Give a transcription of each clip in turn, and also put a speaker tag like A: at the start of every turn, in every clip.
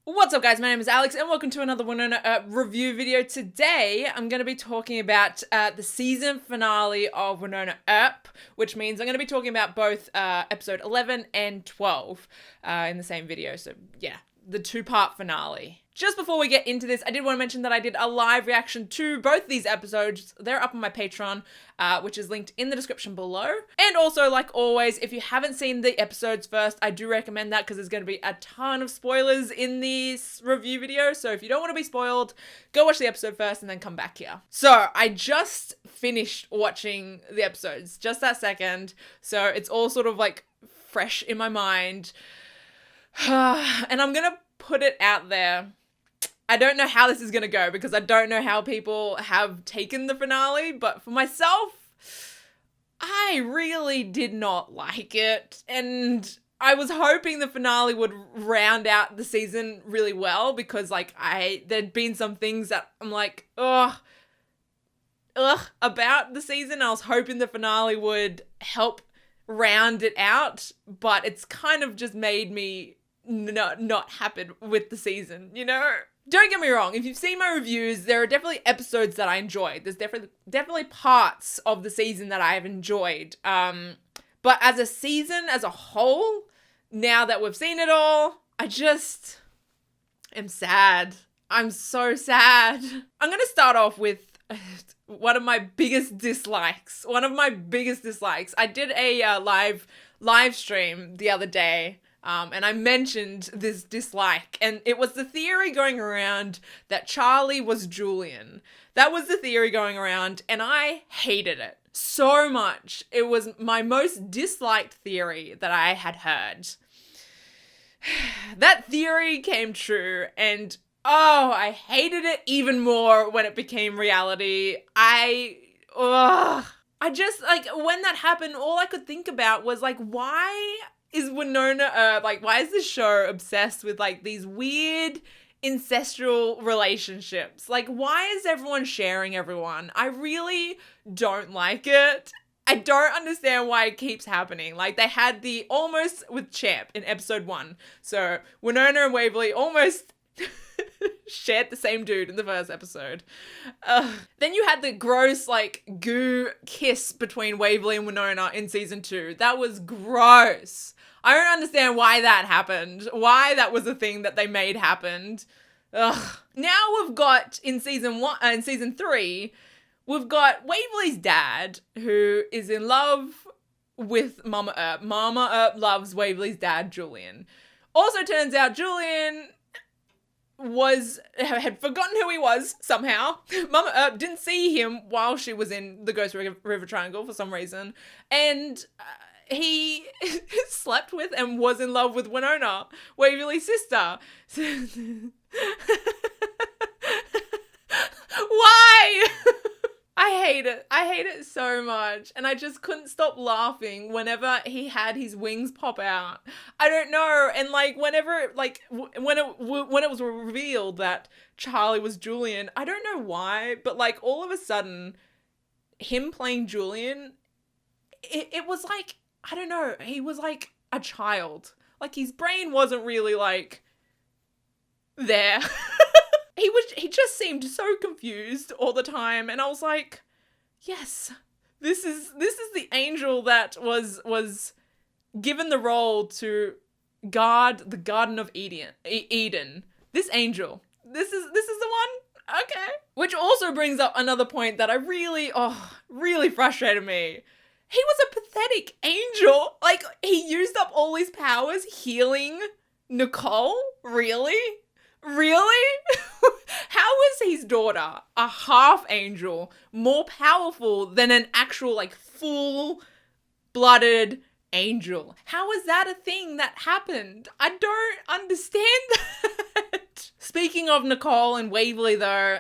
A: What's up guys, my name is Alex and welcome to another Wynonna Earp review video. Today I'm going to be talking about the season finale of Wynonna Earp, which means I'm going to be talking about both episode 11 and 12 in the same video. So yeah, the two-part finale. Just before we get into this, I did want to mention that I did a live reaction to both these episodes. They're up on my Patreon, which is linked in the description below. And also, like always, if you haven't seen the episodes first, I do recommend that because there's going to be a ton of spoilers in this review video. So if you don't want to be spoiled, go watch the episode first and then come back here. So I just finished watching the episodes, just that second. So it's all sort of like fresh in my mind. And I'm going to put it out there. I don't know how this is going to go because I don't know how people have taken the finale, but for myself, I really did not like it. And I was hoping the finale would round out the season really well because there'd been some things that I'm like, about the season. I was hoping the finale would help round it out, but it's kind of just made me not happy with the season, you know? Don't get me wrong, if you've seen my reviews, there are definitely episodes that I enjoyed. There's definitely parts of the season that I have enjoyed. But as a season, as a whole, now that we've seen it all, I just am sad. I'm so sad. I'm going to start off with one of my biggest dislikes. I did a live stream the other day. And I mentioned this dislike, and it was the theory going around that Charlie was Julian. That was the theory going around, and I hated it so much. It was my most disliked theory that I had heard. That theory came true, and I hated it even more when it became reality. I just, when that happened, all I could think about was, why is Wynonna Earp, why is this show obsessed with, these weird ancestral relationships? Why is everyone sharing everyone? I really don't like it. I don't understand why it keeps happening. They had the almost with Champ in episode 1. So Wynonna and Waverly almost shared the same dude in the first episode. Then you had the gross, goo kiss between Waverly and Wynonna in season 2. That was gross. I don't understand why that happened. Why that was a thing that they made happen. Ugh. Now we've got, in season 3, we've got Waverly's dad, who is in love with Mama Earp. Mama Earp loves Waverly's dad, Julian. Also turns out Julian had forgotten who he was somehow. Mama Earp didn't see him while she was in the Ghost River Triangle for some reason. And he slept with and was in love with Wynonna, Waverly's sister. Why? I hate it. I hate it so much. And I just couldn't stop laughing whenever he had his wings pop out. I don't know. And whenever, when it was revealed that Charlie was Julian, I don't know why, but all of a sudden, him playing Julian, it was I don't know, he was a child. His brain wasn't really there. He just seemed so confused all the time, and I was like, yes, this is the angel that was given the role to guard the Garden of Eden. This angel. This is the one? Okay. Which also brings up another point that I really frustrated me. He was a pathetic angel. He used up all his powers healing Nicole? Really? Really? How is his daughter, a half angel, more powerful than an actual, full-blooded angel? How is that a thing that happened? I don't understand that. Speaking of Nicole and Waverly, though,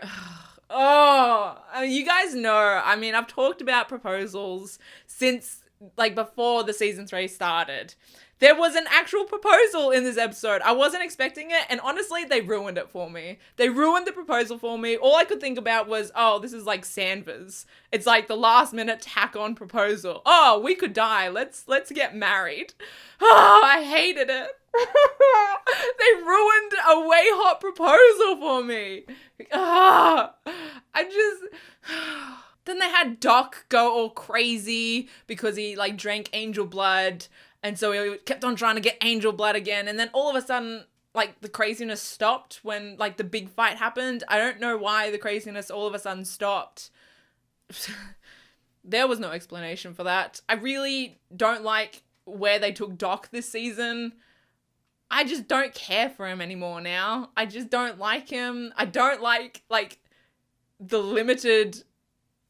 A: you guys know, I've talked about proposals since, before the season 3 started. There was an actual proposal in this episode. I wasn't expecting it, and honestly, they ruined it for me. They ruined the proposal for me. All I could think about was, oh, this is like Sandvers. It's like the last minute tack on proposal. Oh, we could die. Let's get married. Oh, I hated it. They ruined a WayHaught proposal for me. Then they had Doc go all crazy because he like drank angel blood. And so he kept on trying to get angel blood again. And then all of a sudden, like, the craziness stopped when, like, the big fight happened. I don't know why the craziness all of a sudden stopped. There was no explanation for that. I really don't like where they took Doc this season. I just don't care for him anymore now. I just don't like him. I don't like, the limited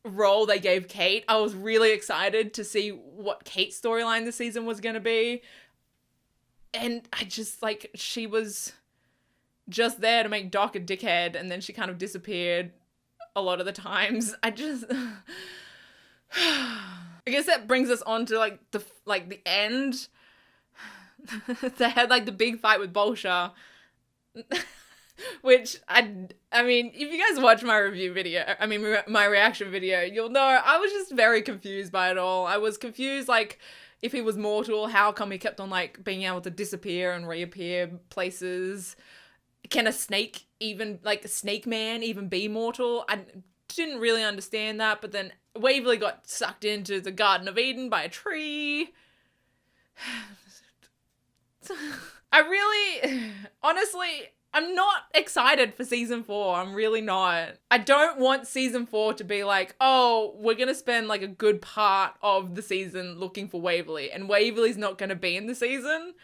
A: role they gave Kate. I was really excited to see what Kate's storyline this season was going to be. And I just, she was just there to make Doc a dickhead, and then she kind of disappeared a lot of the times. I guess that brings us on to, the end. They had, the big fight with Bolsha. Which, I mean, if you guys watch my review video, my reaction video, you'll know I was just very confused by it all. I was confused, if he was mortal, how come he kept on, being able to disappear and reappear places? Can a snake even, a snake man even be mortal? I didn't really understand that, but then Waverly got sucked into the Garden of Eden by a tree. Honestly, I'm not excited for season 4. I'm really not. I don't want season 4 to be we're going to spend a good part of the season looking for Waverly, and Waverly's not going to be in the season.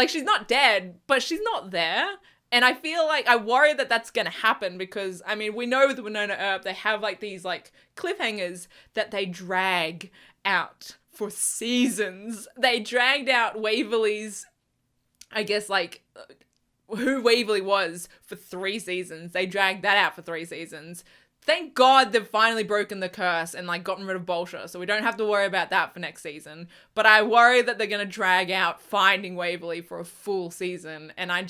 A: She's not dead, but she's not there. And I feel I worry that that's going to happen because, we know with Wynonna Earp, they have these cliffhangers that they drag out for seasons. They dragged out Waverly's, I guess, who Waverly was for 3 seasons. They dragged that out for 3 seasons. Thank God they've finally broken the curse and gotten rid of Bolsha, so we don't have to worry about that for next season. But I worry that they're going to drag out finding Waverly for a full season, and I'm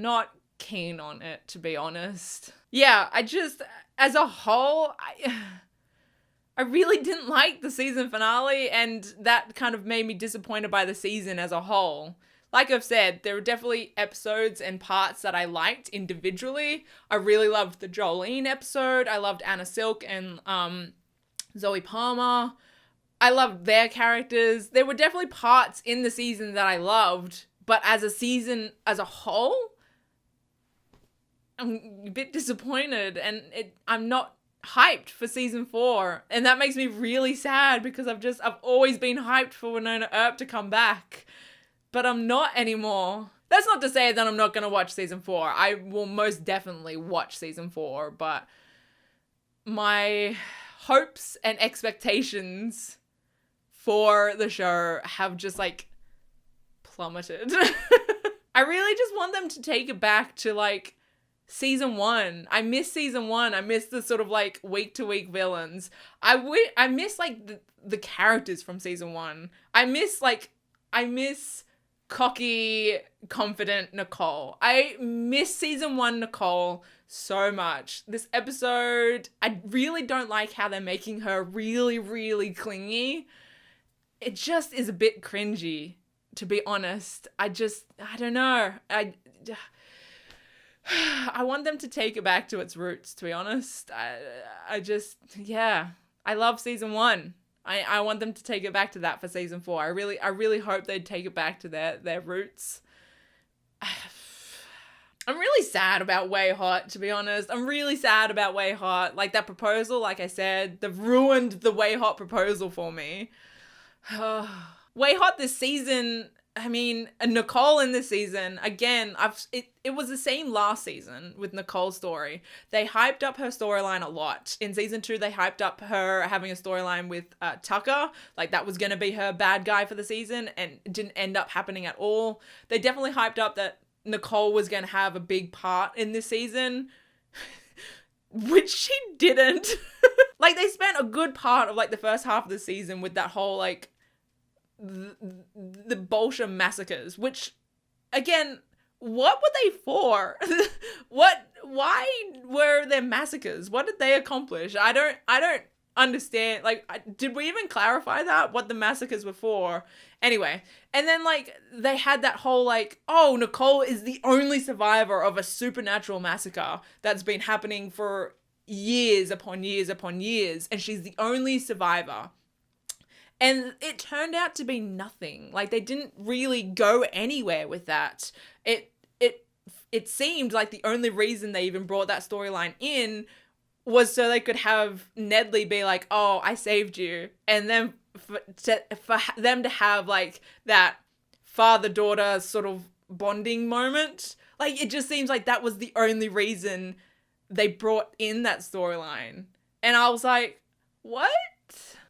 A: not keen on it, to be honest. Yeah, as a whole, I really didn't like the season finale, and that kind of made me disappointed by the season as a whole. Like I've said, there were definitely episodes and parts that I liked individually. I really loved the Jolene episode. I loved Anna Silk and Zoe Palmer. I loved their characters. There were definitely parts in the season that I loved, but as a season as a whole, I'm a bit disappointed, and I'm not hyped for season 4, and that makes me really sad because I've always been hyped for Wynonna Earp to come back. But I'm not anymore. That's not to say that I'm not going to watch season 4. I will most definitely watch season 4, but my hopes and expectations for the show have just plummeted. I really just want them to take it back to season 1. I miss season 1. I miss the sort of week to week villains. I miss the characters from season 1. I miss cocky, confident Nicole. I miss season 1 Nicole so much. This episode, I really don't like how they're making her really, really clingy. It just is a bit cringy, to be honest. I don't know. I want them to take it back to its roots, to be honest. I love season 1. I want them to take it back to that for season 4. I really hope they'd take it back to their roots. I'm really sad about WayHaught, to be honest. I'm really sad about WayHaught. That proposal, like I said, they've ruined the WayHaught proposal for me. WayHaught this season, Nicole in this season, again, it was the same last season with Nicole's story. They hyped up her storyline a lot. In season 2, they hyped up her having a storyline with Tucker. That was going to be her bad guy for the season, and it didn't end up happening at all. They definitely hyped up that Nicole was going to have a big part in this season, which she didn't. They spent a good part of the first half of the season with that whole the Bolshevik massacres, which, again, what were they for? Why were there massacres? What did they accomplish? I don't understand. Like, did we even clarify that, what the massacres were for? Anyway, and then, like, they had that whole, like, oh, Nicole is the only survivor of a supernatural massacre that's been happening for years upon years upon years, and she's the only survivor. And it turned out to be nothing. Like, they didn't really go anywhere with that. It seemed like the only reason they even brought that storyline in was so they could have Nedley be like, oh, I saved you. And then for them to have, like, that father-daughter sort of bonding moment. Like, it just seems like that was the only reason they brought in that storyline. And I was like, what?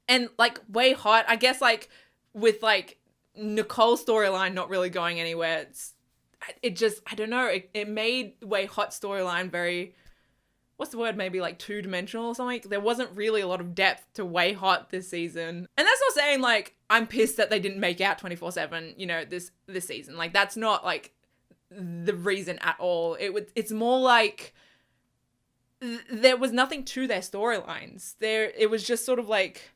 A: And, like, WayHaught, I guess, like, with, like, Nicole's storyline not really going anywhere, it just, I don't know, it made WayHaught's storyline very, what's the word, maybe, like, two-dimensional or something. There wasn't really a lot of depth to WayHaught this season. And that's not saying, like, I'm pissed that they didn't make out 24/7, you know, this season. Like, that's not, like, the reason at all. It's more like there was nothing to their storylines. It was just sort of like,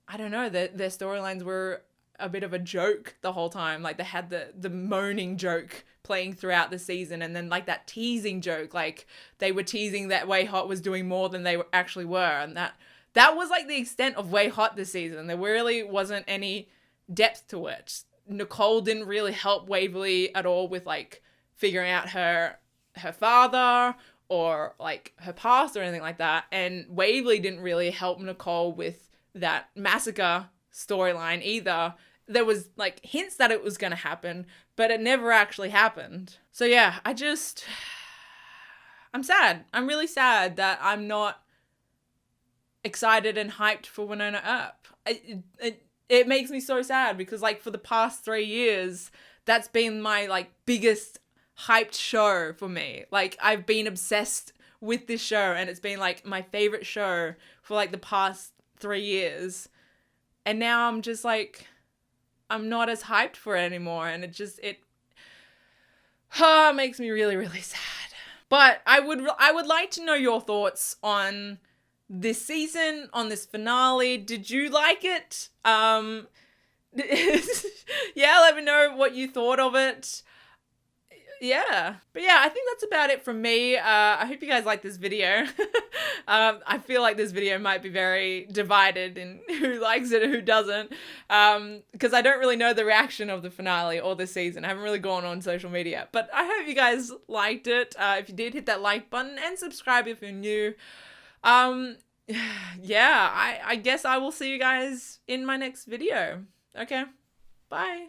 A: I don't know, their storylines were a bit of a joke the whole time. Like, they had the moaning joke playing throughout the season, and then, like, that teasing joke, like, they were teasing that WayHaught was doing more than they actually were, and that was, like, the extent of WayHaught this season. There really wasn't any depth to it. Nicole didn't really help Waverly at all with, like, figuring out her father or, like, her past or anything like that, and Waverly didn't really help Nicole with that massacre storyline either. There was, like, hints that it was going to happen, but it never actually happened. So yeah, I'm sad. I'm really sad that I'm not excited and hyped for Wynonna Earp. It makes me so sad because, like, for the past 3 years, that's been my, like, biggest hyped show for me. Like, I've been obsessed with this show, and it's been, like, my favorite show for, like, the past 3 years. And now I'm just, like, I'm not as hyped for it anymore, and it makes me really, really sad. But I would like to know your thoughts on this season, on this finale. Did you like it? Yeah, let me know what you thought of it. Yeah, but yeah, I think that's about it from me. I hope you guys like this video. I feel like this video might be very divided in who likes it and who doesn't, because I don't really know the reaction of the finale or the season. I haven't really gone on social media, but I hope you guys liked it. If you did, hit that like button and subscribe if you're new. Yeah, I guess I will see you guys in my next video. Okay, bye.